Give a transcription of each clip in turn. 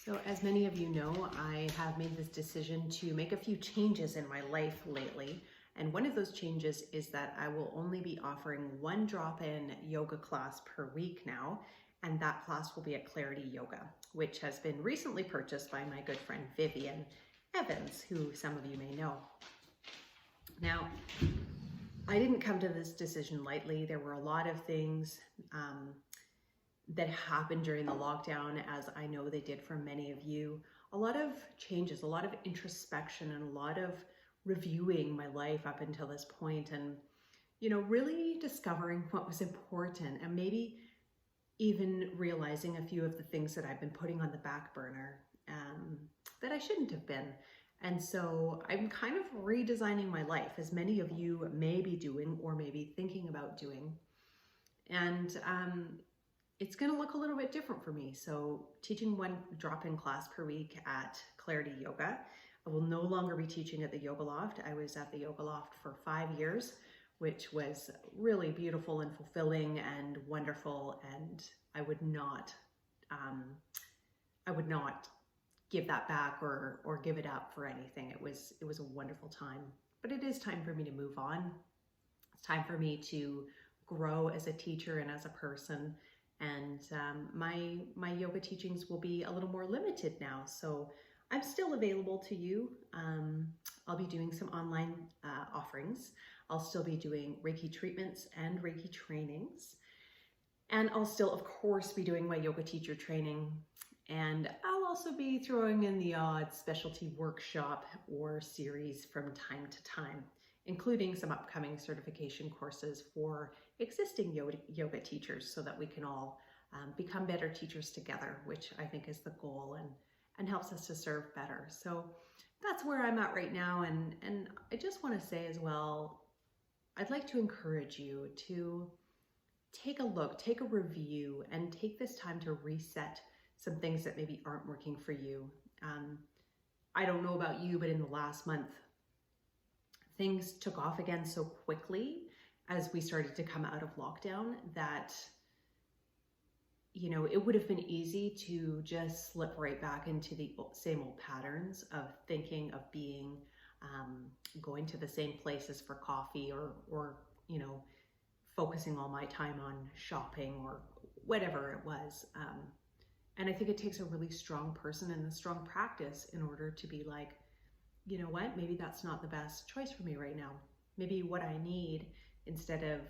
So as many of you know, I have made this decision to make a few changes in my life lately. And one of those changes is that I will only be offering one drop-in yoga class per week now. And that class will be at Clarity Yoga, which has been recently purchased by my good friend Vivian Evans, who some of you may know. Now, I didn't come to this decision lightly. There were a lot of things that happened during the lockdown, as I know they did for many of you. A lot of changes, a lot of introspection, and a lot of reviewing my life up until this point, and really discovering what was important, and maybe even realizing a few of the things that I've been putting on the back burner that I shouldn't have been. And so I'm kind of redesigning my life, as many of you may be doing or may be thinking about doing. And it's going to look a little bit different for me. So teaching one drop-in class per week at Clarity Yoga. I will no longer be teaching at the Yoga Loft. I was at the Yoga Loft for 5 years, which was really beautiful and fulfilling and wonderful. And I would not give that back or give it up for anything. It was a wonderful time, but it is time for me to move on. It's time for me to grow as a teacher and as a person. And my yoga teachings will be a little more limited now. So I'm still available to you. I'll be doing some online offerings. I'll still be doing Reiki treatments and Reiki trainings. And I'll still, of course, be doing my yoga teacher training. And I'll also be throwing in the odd specialty workshop or series from time to time, including some upcoming certification courses for existing yoga teachers, so that we can all become better teachers together, which I think is the goal and helps us to serve better. So that's where I'm at right now. And I just want to say as well, I'd like to encourage you to take a look, take a review, and take this time to reset some things that maybe aren't working for you. I don't know about you, but in the last month, things took off again so quickly as we started to come out of lockdown that, it would have been easy to just slip right back into the same old patterns of thinking, of being, going to the same places for coffee or focusing all my time on shopping or whatever it was. And I think it takes a really strong person and a strong practice in order to be like, you know what, maybe that's not the best choice for me right now. Maybe what I need, instead of,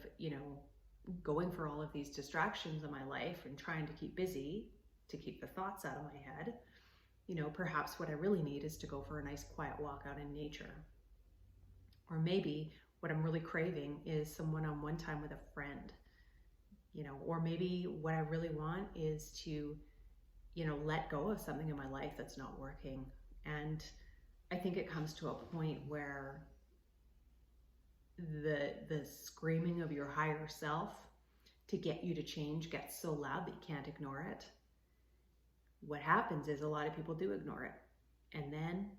going for all of these distractions in my life and trying to keep busy, to keep the thoughts out of my head, perhaps what I really need is to go for a nice quiet walk out in nature. Or maybe what I'm really craving is some one-on-one time with a friend, or maybe what I really want is to, let go of something in my life that's not working. And I think it comes to a point where the screaming of your higher self to get you to change gets so loud that you can't ignore it. What happens is a lot of people do ignore it. And then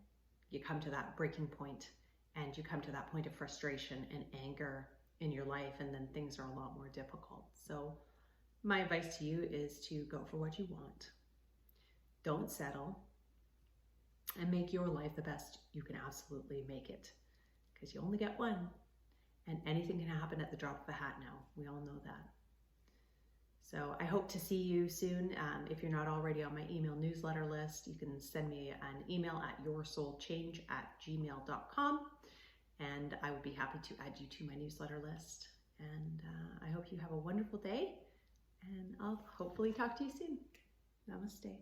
you come to that breaking point, and you come to that point of frustration and anger in your life, and then things are a lot more difficult. So my advice to you is to go for what you want. Don't settle, and make your life the best you can absolutely make it, because you only get one, and anything can happen at the drop of a hat now. We all know that. So I hope to see you soon. If you're not already on my email newsletter list, you can send me an email at yoursoulchange@gmail.com, and I would be happy to add you to my newsletter list. And I hope you have a wonderful day, and I'll hopefully talk to you soon. Namaste.